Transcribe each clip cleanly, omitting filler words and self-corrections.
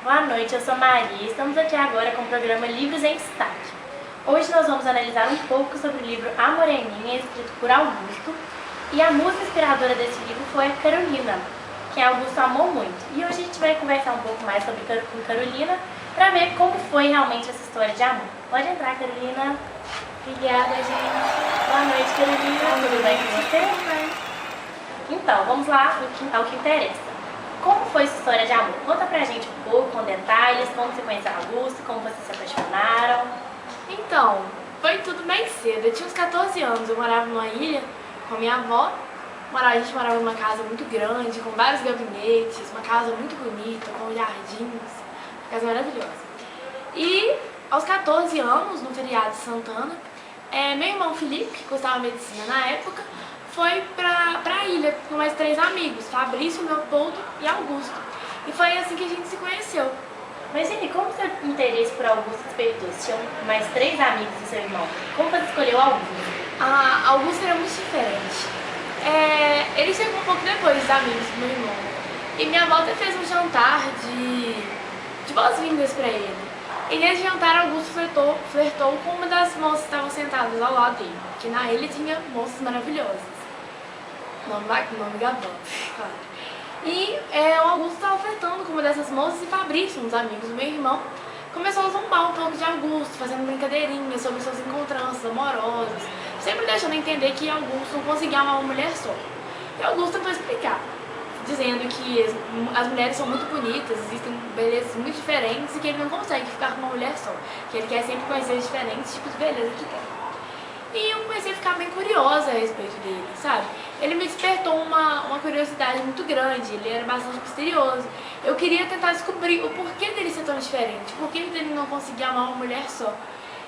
Boa noite, eu sou Maria. Estamos aqui agora com o programa Livros em Destaque. Hoje nós vamos analisar um pouco sobre o livro A Moreninha, escrito por Augusto. E a música inspiradora desse livro foi a Carolina, que Augusto amou muito. E hoje a gente vai conversar um pouco mais sobre Carolina para ver como foi realmente essa história de amor. Pode entrar, Carolina. Obrigada, gente. Boa noite, Carolina. Tudo bem com você? Tudo bem. Então, vamos lá ao que interessa. Como foi essa história de amor? Conta pra gente um pouco, com detalhes, como você conheceu Augusto, como vocês se apaixonaram. Então, foi tudo bem cedo. Eu tinha uns 14 anos, eu morava numa ilha com a minha avó. A gente morava numa casa muito grande, com vários gabinetes, uma casa muito bonita, com jardins, uma casa maravilhosa. E aos 14 anos, no feriado de Santana, meu irmão Felipe, que cursava medicina na época, foi pra ilha com mais 3 amigos, Fabrício, Leopoldo e Augusto. E foi assim que a gente se conheceu. Mas e como seu interesse por Augusto despertou? Você tinha mais 3 amigos e seu irmão. Como você escolheu Augusto? Augusto era muito diferente. Ele chegou um pouco depois dos amigos do meu irmão. E minha avó até fez um jantar de boas-vindas pra ele. E nesse jantar, Augusto flertou com uma das moças que estavam sentadas ao lado dele. Que na ilha tinha moças maravilhosas. Nome da avó, claro. E o Augusto estava flertando com uma dessas moças e Fabrício, um dos amigos do meu irmão, começou a zombar um pouco de Augusto, fazendo brincadeirinhas sobre suas encontranças amorosas, sempre deixando entender que Augusto não conseguia amar uma mulher só. E Augusto tentou explicar, dizendo que as mulheres são muito bonitas, existem belezas muito diferentes e que ele não consegue ficar com uma mulher só, que ele quer sempre conhecer os diferentes tipos de beleza que tem. E eu comecei a ficar bem curiosa a respeito dele, sabe? Ele me despertou uma curiosidade muito grande, ele era bastante misterioso. Eu queria tentar descobrir o porquê dele ser tão diferente, o porquê dele não conseguir amar uma mulher só.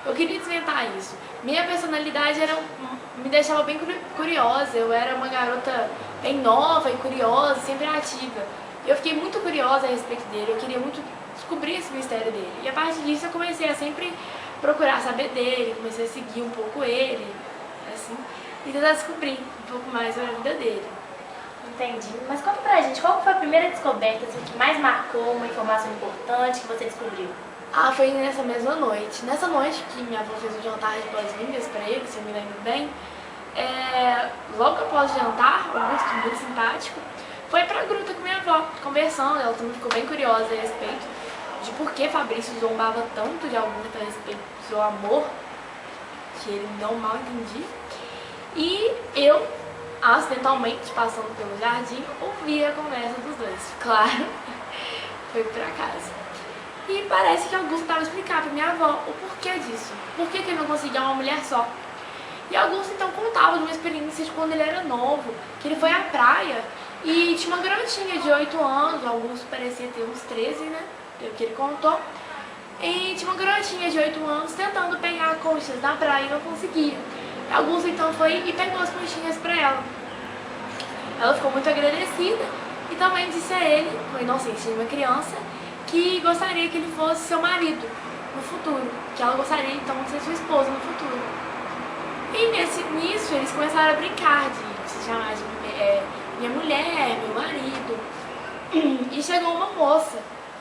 Eu queria desventar isso. Minha personalidade me deixava bem curiosa, eu era uma garota bem nova e curiosa, sempre ativa. Eu fiquei muito curiosa a respeito dele, eu queria muito descobrir esse mistério dele. E a partir disso eu comecei a sempre procurar saber dele, comecei a seguir um pouco ele, assim, e tentar descobrir um pouco mais sobre a vida dele. Entendi. Mas conta pra gente, qual foi a primeira descoberta assim, que mais marcou, uma informação importante que você descobriu? Foi nessa mesma noite. Nessa noite que minha avó fez um jantar de boas-vindas pra ele, se eu me lembro bem, logo após o jantar, Augusto, muito simpático, foi pra gruta com minha avó, conversando. Ela também ficou bem curiosa a respeito de por que Fabrício zombava tanto de Augusto a respeito do seu amor, que ele não mal entendia. E eu, acidentalmente, passando pelo jardim, ouvi a conversa dos dois. Claro, foi por acaso. E parece que Augusto estava explicando para minha avó o porquê disso. Por que ele não conseguia uma mulher só. E Augusto então contava de uma experiência de quando ele era novo, que ele foi à praia e tinha uma garotinha de 8 anos, Augusto parecia ter uns 13, né? Pelo que ele contou. E tinha uma garotinha de 8 anos tentando pegar conchas na praia e não conseguia. E Augusto então foi e pegou as conchinhas para ela. Ela ficou muito agradecida e também disse a ele, com a inocência de uma criança, que gostaria que ele fosse seu marido no futuro, que ela gostaria então de ser sua esposa no futuro. E nisso eles começaram a brincar de se chamar de minha mulher, meu marido. E chegou uma moça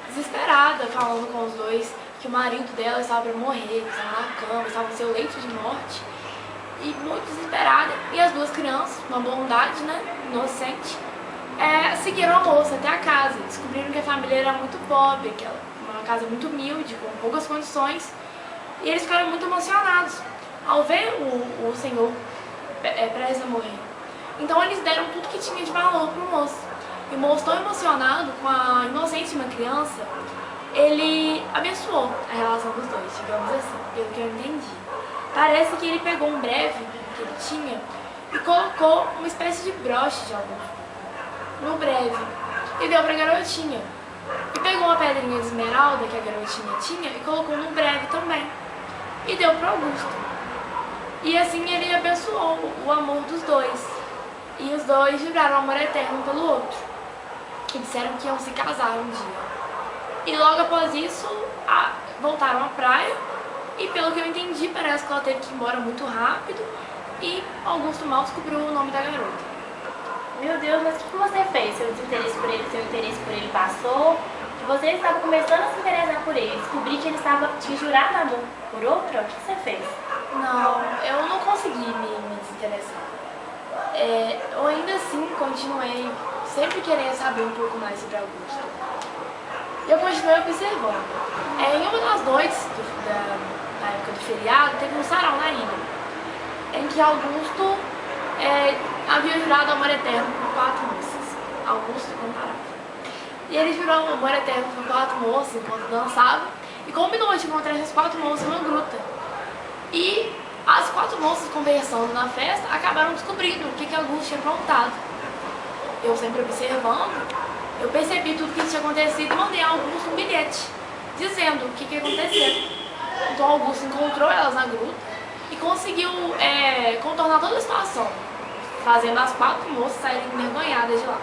desesperada, falando com os dois que o marido dela estava para morrer, que estava na cama, estava no seu leito de morte. E muito desesperada. E as duas crianças, uma bondade, né, inocente, seguiram a moça até a casa. Descobriram que a família era muito pobre, que ela uma casa muito humilde, com poucas condições. E eles ficaram muito emocionados ao ver o senhor prestes a morrer. Então eles deram tudo que tinha de valor para o moço. E o moço, tão emocionado com a inocência de uma criança, ele abençoou a relação dos dois, digamos assim, pelo que eu entendi. Parece que ele pegou um breve que ele tinha e colocou uma espécie de broche de Augusto no breve e deu pra garotinha. E pegou uma pedrinha de esmeralda que a garotinha tinha e colocou no breve também e deu pro Augusto. E assim ele abençoou o amor dos dois. E os dois juraram amor eterno pelo outro. E disseram que iam se casar um dia. E logo após isso, voltaram à praia. E pelo que eu entendi, parece que ela teve que ir embora muito rápido. E Augusto mal descobriu o nome da garota. Meu Deus, mas o que você fez? Seu interesse por ele passou? você estava começando a se interessar por ele, descobri que ele estava te jurando amor por outra, o que você fez? Não, eu não consegui me desinteressar. Eu ainda assim continuei sempre querendo saber um pouco mais sobre Augusto. Eu continuei observando. Em uma das noites da época do feriado, teve um sarau na ilha, em que Augusto havia jurado amor eterno por 4 moças. Augusto comparava. E ele jurou amor eterno por 4 moças enquanto dançava e combinou de encontrar essas 4 moças numa gruta. E as 4 moças conversando na festa acabaram descobrindo o que Augusto tinha aprontado. Eu sempre observando, eu percebi tudo que tinha acontecido e mandei a Augusto um bilhete dizendo o que aconteceu. Então Augusto encontrou elas na gruta e conseguiu contornar toda a situação, fazendo as 4 moças saírem envergonhadas de lá.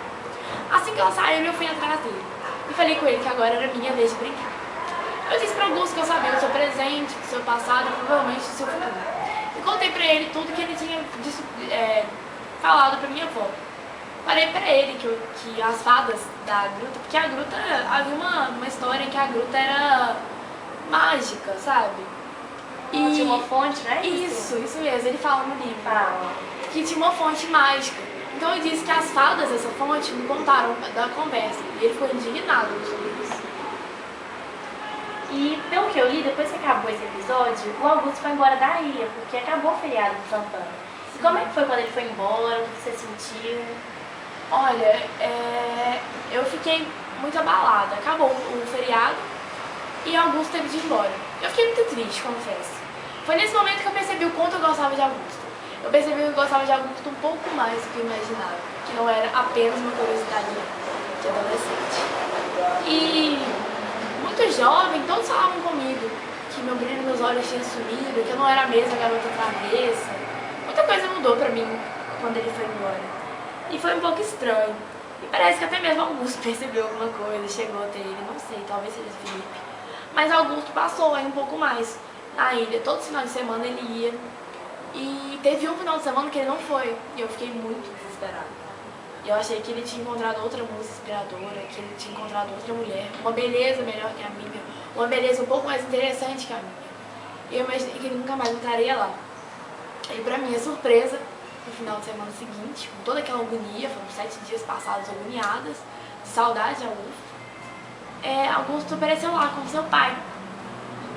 Assim que elas saíram, eu fui atrás dele e falei com ele que agora era minha vez de brincar. Eu disse para Augusto que eu sabia do seu presente, do seu passado e provavelmente do seu futuro. E contei para ele tudo que ele tinha falado para minha avó. Falei para ele que as fadas da gruta, porque a gruta, havia uma história em que a gruta era mágica, sabe? E tinha uma fonte, né? Isso mesmo, ele fala no livro. Que tinha uma fonte mágica. Então eu disse que as fadas dessa fonte me contaram da conversa. E ele ficou indignado sobre isso. E pelo que eu li, depois que acabou esse episódio, o Augusto foi embora da ilha, porque acabou o feriado de Santana. E como é que foi quando ele foi embora? O que você sentiu? Olha, eu fiquei muito abalada. Acabou o feriado e Augusto teve de ir embora. Eu fiquei muito triste, confesso. Foi nesse momento que eu percebi o quanto eu gostava de Augusto. Eu percebi que eu gostava de Augusto um pouco mais do que eu imaginava. Que não era apenas uma curiosidade de adolescente. E muito jovem, todos falavam comigo que meu brilho nos olhos tinha sumido, que eu não era a mesma garota travessa. Muita coisa mudou pra mim quando ele foi embora. E foi um pouco estranho. E parece que até mesmo Augusto percebeu alguma coisa, chegou até ele, não sei, talvez seja Felipe. Mas Augusto passou aí um pouco mais na ilha. Todo final de semana ele ia. E teve um final de semana que ele não foi. E eu fiquei muito desesperada. E eu achei que ele tinha encontrado outra musa inspiradora, que ele tinha encontrado outra mulher, uma beleza melhor que a minha, uma beleza um pouco mais interessante que a minha. E eu imaginei que ele nunca mais voltaria lá. E pra minha surpresa, no final de semana seguinte, com toda aquela agonia, foram 7 dias passados agoniadas, de saudade de Augusto, Augusto apareceu lá com seu pai.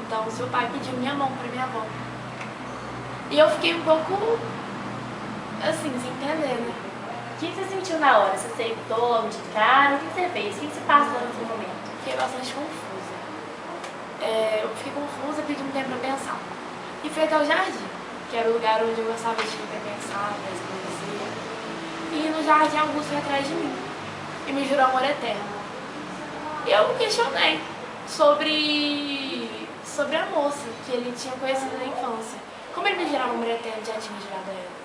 Então seu pai pediu minha mão pra minha avó. E eu fiquei um pouco assim, sem entender, né? O que você sentiu na hora? Você aceitou logo de cara? O que você fez? O que você passou nesse momento? Fiquei bastante confusa. Eu fiquei confusa, pedi um tempo pra pensar. E fui até o jardim, que era o lugar onde eu gostava de ir pra pensar, pra se conhecer. E no jardim Augusto foi atrás de mim e me jurou amor eterno. E eu me questionei sobre a moça que ele tinha conhecido na infância. Como ele me jurava amor eterno, já tinha jurado a ela.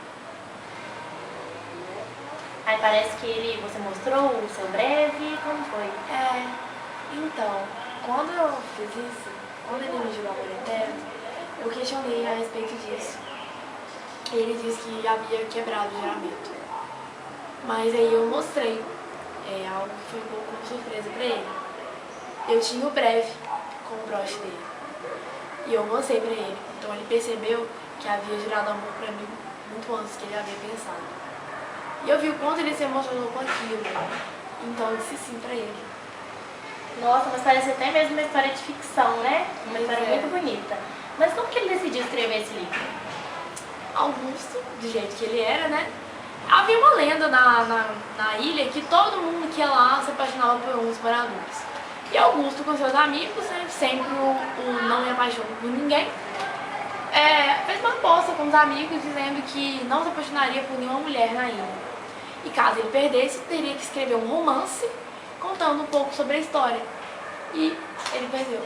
Aí parece que você mostrou o seu breve, como foi? Então, quando eu fiz isso, quando ele me jurou amor eterno, eu questionei a respeito disso. Ele disse que havia quebrado o juramento. Mas aí eu mostrei, algo que foi um pouco uma surpresa pra ele. Eu tinha o breve com o broche dele. E eu mostrei pra ele. Então ele percebeu que havia jurado amor pra mim muito antes que ele havia pensado. E eu vi o quanto ele se emocionou com aquilo. Então eu disse sim pra ele. Nossa, mas parece até mesmo uma história de ficção, né? Uma história muito bonita. Mas como que ele decidiu escrever esse livro? Augusto, do jeito que ele era, né? Havia uma lenda na ilha que todo mundo que ia lá se apaixonava por uns moradores. E Augusto, com seus amigos, né, sempre não me apaixonou por ninguém, fez uma aposta com os amigos dizendo que não se apaixonaria por nenhuma mulher na ilha. E caso ele perdesse, teria que escrever um romance contando um pouco sobre a história. E ele perdeu.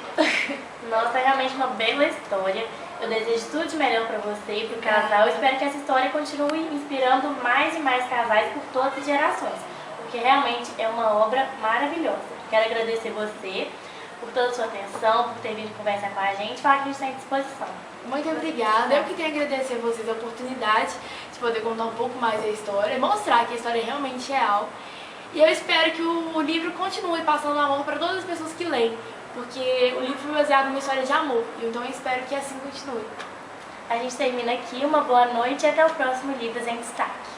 Nossa, é realmente uma bela história. Eu desejo tudo de melhor pra você e pro casal. Eu espero que essa história continue inspirando mais e mais casais por todas as gerações, porque realmente é uma obra maravilhosa. Quero agradecer você por toda a sua atenção, por ter vindo conversar com a gente, falar que a gente está à disposição. Muito obrigada. Eu que tenho a agradecer a vocês a oportunidade de poder contar um pouco mais da história, mostrar que a história é realmente real. E eu espero que o livro continue passando amor para todas as pessoas que leem, porque o livro foi baseado numa história de amor, então eu espero que assim continue. A gente termina aqui, uma boa noite e até o próximo Livros em Destaque.